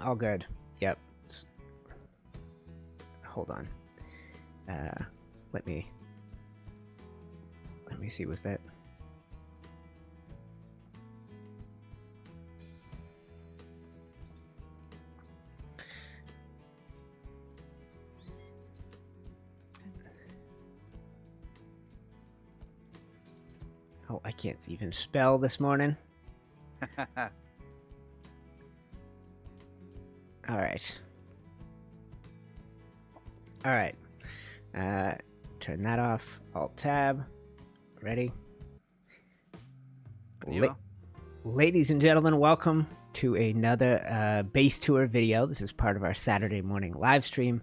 All good. Yep. Hold on. Let me see. Was that? Oh, I can't even spell this morning. All right. All right. Turn that off. Alt tab. Ready? Ladies and gentlemen, welcome to another base tour video. This is part of our Saturday morning live stream.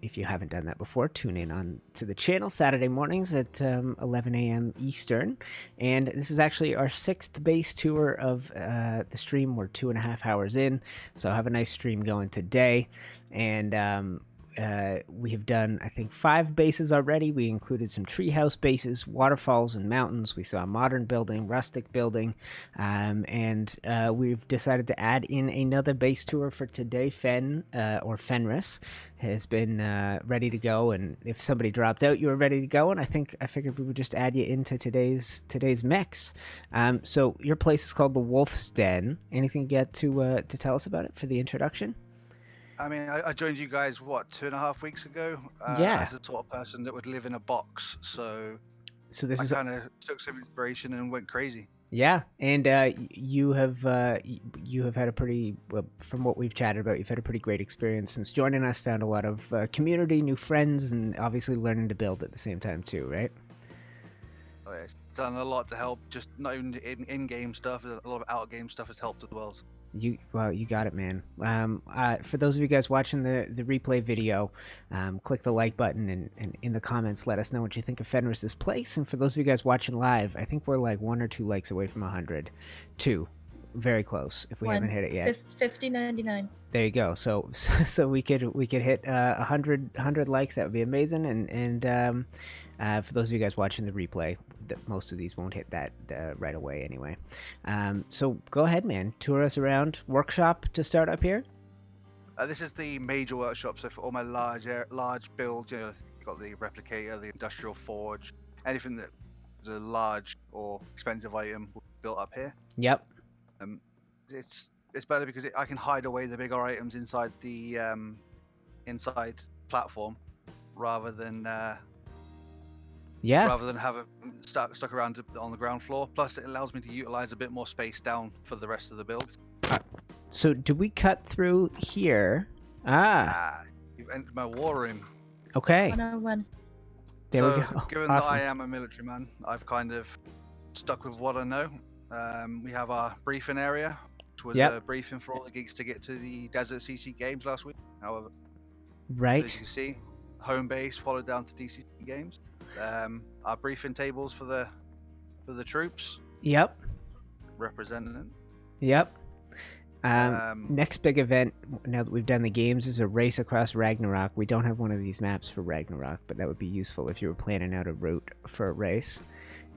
If you haven't done that before, tune in on to the channel Saturday mornings at 11 a.m. Eastern. And this is actually our 6th base tour of the stream. We're 2.5 hours in, so I have a nice stream going today. And we have done, I think, 5 bases already. We included some treehouse bases, waterfalls and mountains. We saw a modern building, rustic building, and we've decided to add in another base tour for today. Fenris has been ready to go, and if somebody dropped out, you were ready to go, and I figured we would just add you into today's mix. So your place is called the Wolf's Den. Anything you got to tell us about it for the introduction? I mean, I joined you guys, what, 2.5 weeks ago? Yeah. As a sort of person that would live in a box, so this I kind of took some inspiration and went crazy. Yeah, and you have had a pretty, from what we've chatted about, you've had a pretty great experience since joining us. Found a lot of community, new friends, and obviously learning to build at the same time too, right? Oh, yeah, it's done a lot to help. Just not even in-game stuff, a lot of out-game stuff has helped as well. You got it, man. For those of you guys watching the replay video, click the like button and in the comments let us know what you think of Fenris's place. And for those of you guys watching live, I think we're like 1 or 2 likes away from 100. 2, very close if we haven't hit it yet. 50.99. There you go. So we could hit 100 likes. That would be amazing. And for those of you guys watching the replay, most of these won't hit that right away anyway. So go ahead, man. Tour us around. Workshop to start up here. This is the major workshop. So for all my large builds, you know, you've got the replicator, the industrial forge, anything that is a large or expensive item built up here. Yep. It's better because I can hide away the bigger items inside the inside platform rather than have it stuck around on the ground floor. Plus, it allows me to utilize a bit more space down for the rest of the build. So, do we cut through here? You've entered my war room. Okay. 101. There we go. Given awesome. that I am a military man, I've kind of stuck with what I know. We have our briefing area, which was a briefing for all the geeks to get to the Desert CC Games last week. However, right. as you can see, home base followed down to DCC Games. Our briefing tables for the troops. Yep. Representing. Yep. Next big event, now that we've done the games, is a race across Ragnarok. We don't have one of these maps for Ragnarok, but that would be useful if you were planning out a route for a race.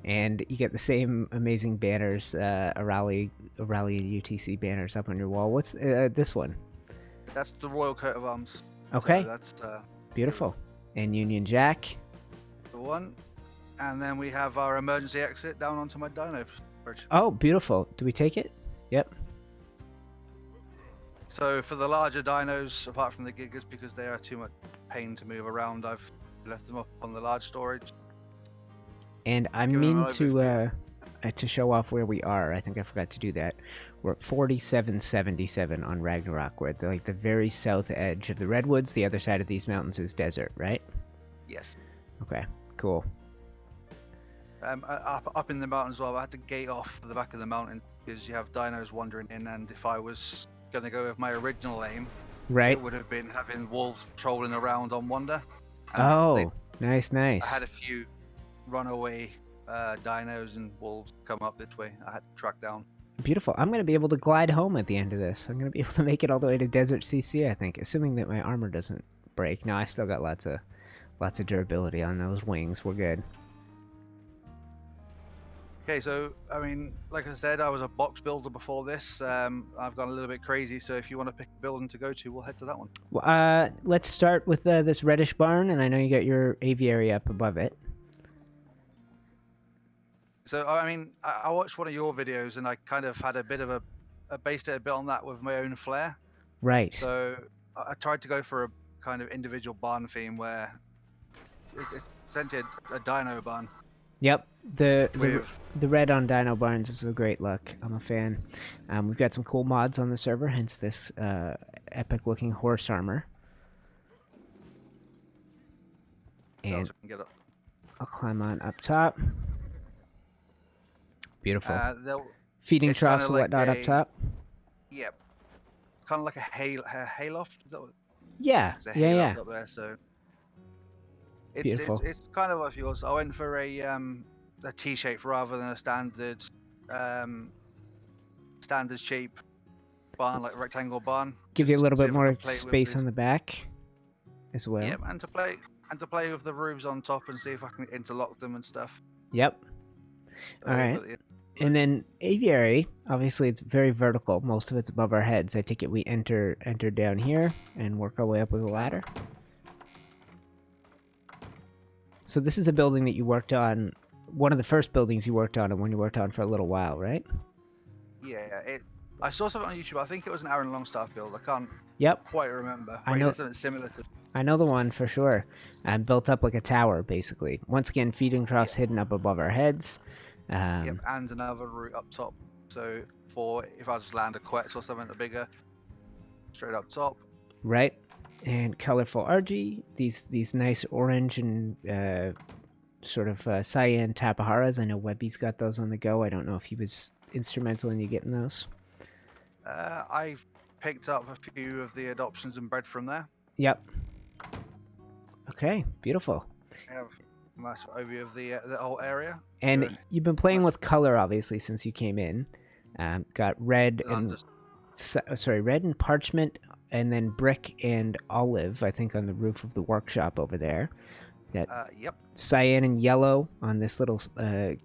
And you get the same amazing banners, Arahli UTC banners up on your wall. What's this one? That's the Royal Coat of Arms. Okay. So that's beautiful. And Union Jack. The one. And then we have our emergency exit down onto my Dino bridge. Oh, beautiful. Do we take it? Yep. So for the larger dinos, apart from the gigas, because they are too much pain to move around, I've left them up on the large storage. And I mean to show off where we are. I think I forgot to do that. We're at 4777 on Ragnarok. We're at the very south edge of the redwoods. The other side of these mountains is desert, right? Yes. Okay, cool. Up in the mountains as well, I had to gate off the back of the mountain because you have dinos wandering in, and if I was going to go with my original aim, right, it would have been having wolves trolling around on Wonder. Nice. I had a few runaway dinos and wolves come up this way. I had to track down. Beautiful. I'm going to be able to glide home at the end of this. I'm going to be able to make it all the way to Desert CC, I think, assuming that my armor doesn't break. No, I still got lots of durability on those wings. We're good. Okay, so I mean, like I said, I was a box builder before this. I've gone a little bit crazy, so if you want to pick a building to go to, we'll head to that one. Well, let's start with this reddish barn, and I know you got your aviary up above it. So I mean, I watched one of your videos, and I kind of had a bit of a based it a bit on that with my own flair. Right. So I tried to go for a kind of individual barn theme where it's essentially a dino barn. Yep. The With red on Dino Barns is a great look. I'm a fan. We've got some cool mods on the server, hence this epic looking horse armor. And so we can get up. I'll climb on up top. Beautiful. Feeding It's troughs kinda and whatnot up top. Yep. Kind of like a hayloft. Is that what? Yeah. It's a Yeah. hayloft Yeah. up there, so Beautiful. it's kind of like yours. I went for a T-shape rather than a standard shape barn, like rectangle barn. Give you a just little to see bit if I more could play with space the- on the back as well. Yep, and to play with the roofs on top and see if I can interlock them and stuff. Yep. All right. And then aviary, obviously it's very vertical. Most of it's above our heads. I take it we enter down here and work our way up with a ladder. So this is a building that you worked on, one of the first buildings you worked on, and one you worked on for a little while, right? Yeah, I saw something on YouTube. I think it was an Aaron Longstaff build. I can't Yep. quite remember. I know something similar to. I know the one for sure. Built up like a tower, basically. Once again, feeding troughs hidden up above our heads. Yep, and another route up top. So for if I just land a quetz or something bigger, straight up top. Right. And colorful RG. These nice orange and sort of cyan tapaharas. I know Webby's got those on the go. I don't know if he was instrumental in you getting those. I picked up a few of the adoptions and bred from there. Yep. Okay, beautiful. I have a massive overview of the whole area. And Good. you've been playing with color, obviously, since you came in. Got red and red and parchment, and then brick and olive. I think on the roof of the workshop over there. Got yep. cyan and yellow on this little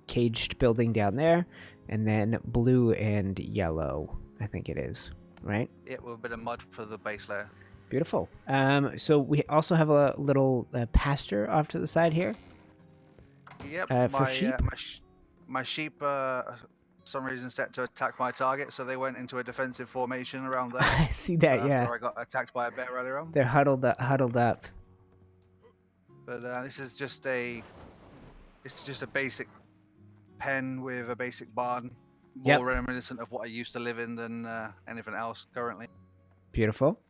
caged building down there, and then blue and yellow. I think it is, right? Yeah, with a bit of mud for the base layer. Beautiful. So we also have a little pasture off to the side here. Yep. For sheep? My sheep, for some reason, set to attack my target, so they went into a defensive formation around there. I see that. Yeah. After I got attacked by a bear earlier on. They're huddled up. But this is just a basic pen with a basic barn. More reminiscent of what I used to live in than anything else currently. Beautiful.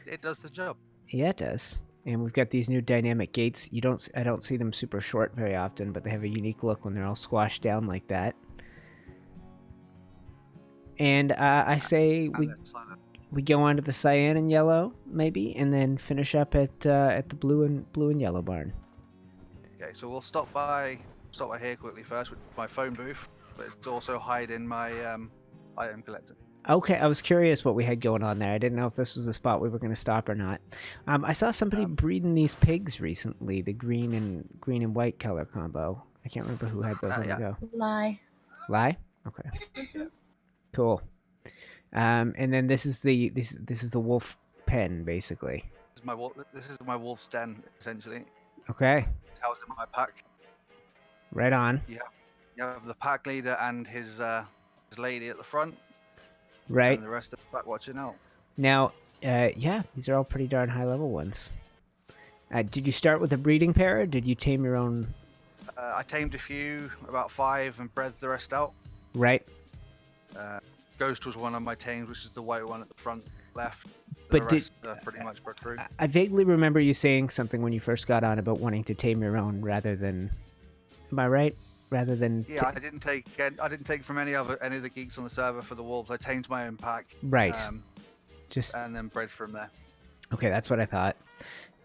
It does the job. Yeah, it does. And we've got these new dynamic gates. I don't see them super short very often, but they have a unique look when they're all squashed down like that. And I say we go on to the cyan and yellow maybe, and then finish up at the blue and yellow barn. Okay, so we'll stop by here quickly first with my phone booth, but it's also hiding my item collector. Okay, I was curious what we had going on there. I didn't know if this was a spot we were going to stop or not. I saw somebody breeding these pigs recently, the green and white color combo. I can't remember who had those on the go. Lie. Okay. Cool. And then this is the wolf pen, basically. This is my wolf's den, essentially. Okay. It's housed in my pack. Right on. You have the pack leader and his lady at the front. Right. And the rest of the pack watching out. Now, yeah, these are all pretty darn high level ones. Did you start with a breeding pair, or did you tame your own? I tamed a few, about 5, and bred the rest out. Right. Ghost was one of my tames, which is the white one at the front left. But the rest are pretty much bred through. I vaguely remember you saying something when you first got on about wanting to tame your own rather than. Am I right? Rather than. Yeah, I didn't take from any of the geeks on the server for the wolves. I tamed my own pack. Right. And then bred from there. Okay, that's what I thought.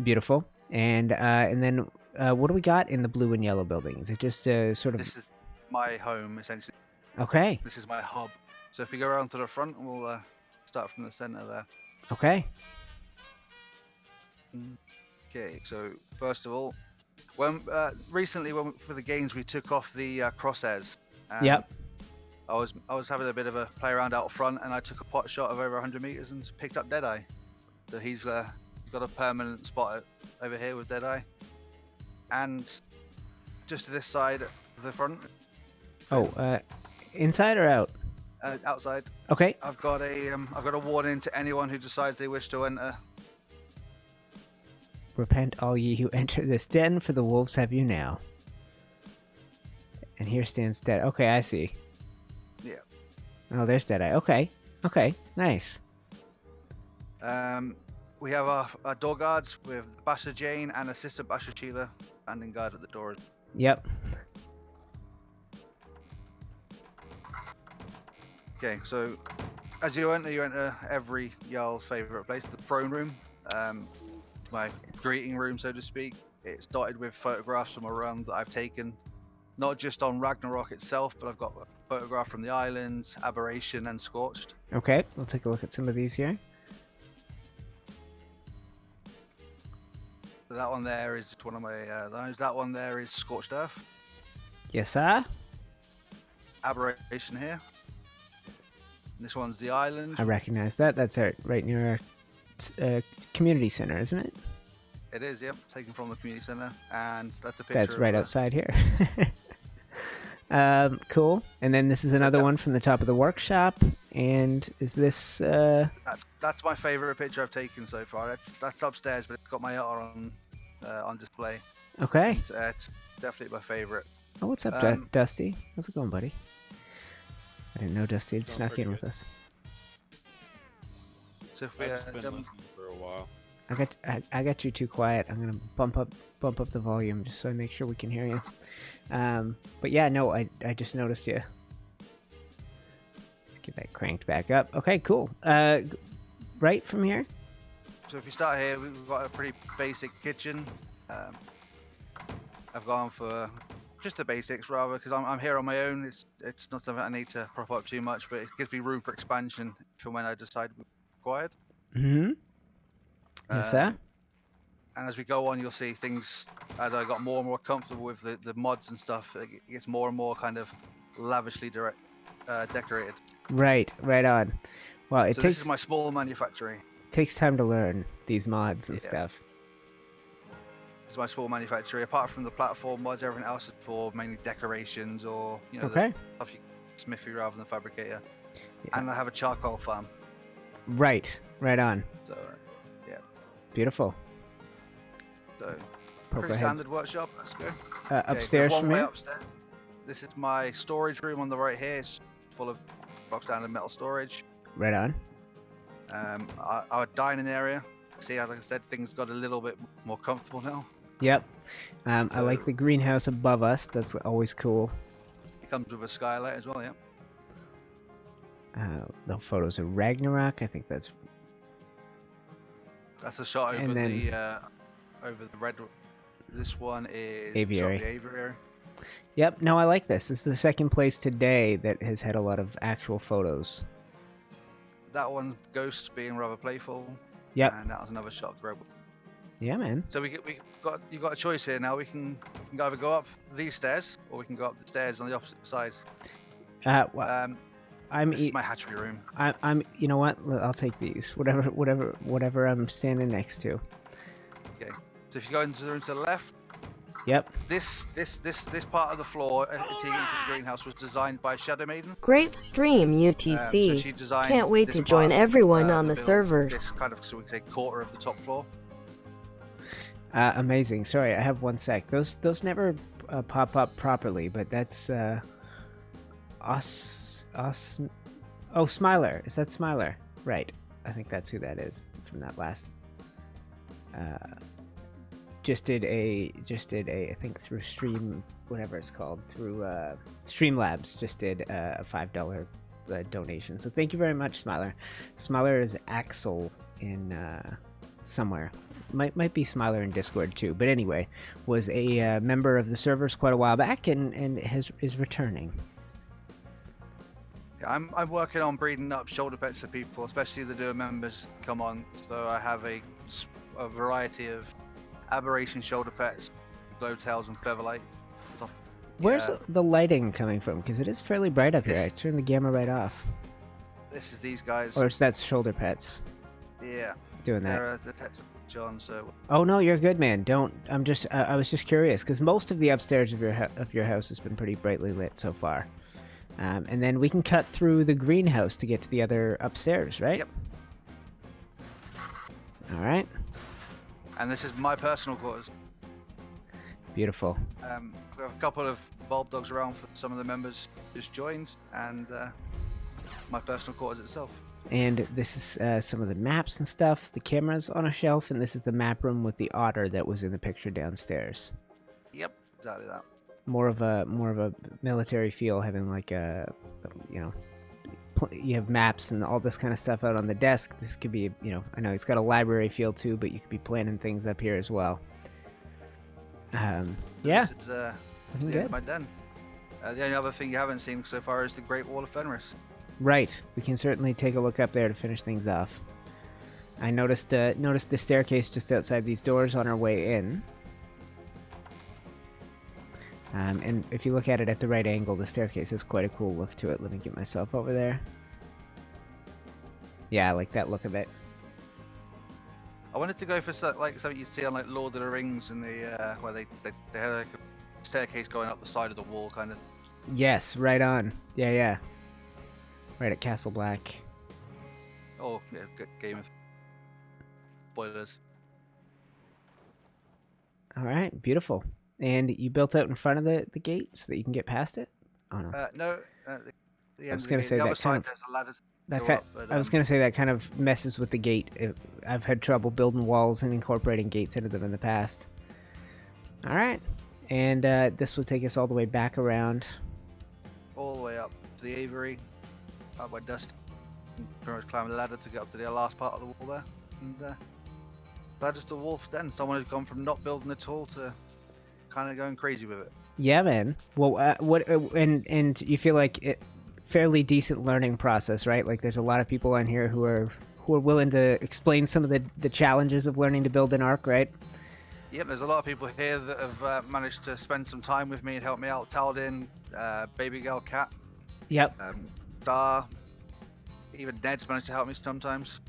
Beautiful. And then what do we got in the blue and yellow building? Is it just sort of? This is my home, essentially. Okay. This is my hub. So if you go around to the front, we'll start from the center there. Okay. Okay, so first of all, When recently, for the games, we took off the crosshairs. And Yep. I was having a bit of a play around out front, and I took a pot shot of over 100 meters and picked up Deadeye. So he's got a permanent spot over here with Deadeye, and just to this side of the front. Oh, inside or out? Outside. Okay. I've got a warning to anyone who decides they wish to enter. Repent, all ye who enter this den, for the wolves have you now. And here stands Dead. Okay, I see. Yeah. Oh, there's Deadeye. Okay. Okay. Nice. We have our door guards with Basher Jane and Assistant Basher Sheila standing guard at the doors. Yep. Okay, so as you enter every Jarl's favourite place, the throne room. My greeting room, so to speak. It's dotted with photographs from around that I've taken, not just on Ragnarok itself, but I've got a photograph from the islands, Aberration, and Scorched. Okay, we'll take a look at some of these here. So that one there is one of my those. That one there is Scorched Earth. Yes, sir. Aberration here. And this one's the island. I recognize that. That's right near our community center, isn't it? It is, yep. Taken from the community center, and that's a picture. That's right of, outside here. Cool. And then this is another one from the top of the workshop. And is this? That's my favorite picture I've taken so far. That's upstairs, but it's got my art on display. Okay. It's definitely my favorite. Oh, what's up, Dusty? How's it going, buddy? I didn't know Dusty had snuck in with us. So if I've just been listening for a while. I got you too quiet. I'm gonna bump up the volume just so I make sure we can hear you. But yeah, no, I just noticed you. Let's get that cranked back up. Okay, cool. Right from here. So if you start here, we've got a pretty basic kitchen. I've gone for just the basics rather, because I'm here on my own. It's not something I need to prop up too much, but it gives me room for expansion for when I decide we're required. Mm-hmm. Yes, sir. And as we go on, you'll see things, as I got more and more comfortable with the mods and stuff, it gets more and more kind of lavishly decorated. Right on. Well, this is my small manufactory. Takes time to learn these mods and stuff. This is my small manufactory. Apart from the platform mods, everything else is for mainly decorations or the stuff you smithy rather than fabricator. Yeah. And I have a charcoal farm. Right on. So, yeah. Beautiful. So, pretty standard workshop. Let's go. Upstairs from here? Upstairs. This is my storage room on the right here. It's full of box standard metal storage. Right on. Our dining area. See, like I said, things got a little bit more comfortable now. Yep. I like the greenhouse above us. That's always cool. It comes with a skylight as well, yeah. The photos of Ragnarok. I think that's a shot over the red. This one is aviary. The aviary. Yep. No, I like this. This is the second place today that has had a lot of actual photos. That one, Ghosts being rather playful. Yep. And that was another shot of the robot. Yeah, man. So you've got a choice here now. We can either go up these stairs or we can go up the stairs on the opposite side. This is my hatchery room. I'm. You know what? I'll take these. Whatever I'm standing next to. Okay. So if you go into the room to the left. Yep. This part of the floor, the greenhouse, was designed by Shadow Maiden. Great stream, UTC. So she designed Can't wait to join everyone on the servers. This kind of, so we can say, quarter of the top floor. Amazing. Sorry, I have 1 sec. Those never pop up properly, but that's us. Oh, Smiler. Is that Smiler? Right. I think that's who that is from that last. Just did a I think through Stream, whatever it's called, through Streamlabs, just did a $5 donation. So thank you very much, Smiler. Smiler is Axel in somewhere. Might be Smiler in Discord too. But anyway, was a member of the servers quite a while back and is returning. Yeah, I'm working on breeding up shoulder pets for people, especially the newer members come on. So I have a variety of aberration shoulder pets, glowtails and featherlights. Where's the lighting coming from? Because it is fairly bright up here. I turned the gamma right off. This is these guys. Or that's shoulder pets. Yeah. Doing that. They're detective John. So. Oh no, you're good, man. Don't. I'm just. I was just curious because most of the upstairs of your house has been pretty brightly lit so far. And then we can cut through the greenhouse to get to the other upstairs, right? Yep. All right. And this is my personal quarters. Beautiful. We have a couple of bulb dogs around for some of the members just joined, and my personal quarters itself. And this is some of the maps and stuff. The camera's on a shelf, and this is the map room with the otter that was in the picture downstairs. Yep, exactly that. More of a military feel, having like a, you have maps and all this kind of stuff out on the desk. This could be, I know it's got a library feel too, but you could be planning things up here as well. Yeah. This is the end of my den. The only other thing you haven't seen so far is the Great Wall of Fenris. Right. We can certainly take a look up there to finish things off. I noticed the staircase just outside these doors on our way in. And if you look at it at the right angle, the staircase has quite a cool look to it. Let me get myself over there. Yeah, I like that look of it. I wanted to go for something you see on like Lord of the Rings and the where they had like a staircase going up the side of the wall, kind of. Yes, right on. Yeah. Right at Castle Black. Oh yeah, good Game of spoilers. All right, beautiful. And you built out in front of the gate so that you can get past it? Oh no. No. I was gonna say that kind of. There's a ladder. I was going to say that kind of messes with the gate. I've had trouble building walls and incorporating gates into them in the past. All right. And this will take us all the way back around. All the way up to the aviary, up by dust. Pretty much climb the ladder to get up to the last part of the wall there. And that's just a wolf's den. Someone who's gone from not building at all to kind of going crazy with it. Yeah, man. Well, and you feel like it... fairly decent learning process, right? Like there's a lot of people on here who are willing to explain some of the challenges of learning to build an Ark, right? Yep, there's a lot of people here that have managed to spend some time with me and help me out. Taladin, Baby Girl Cat. Yep. Dar. Even Ned's managed to help me sometimes.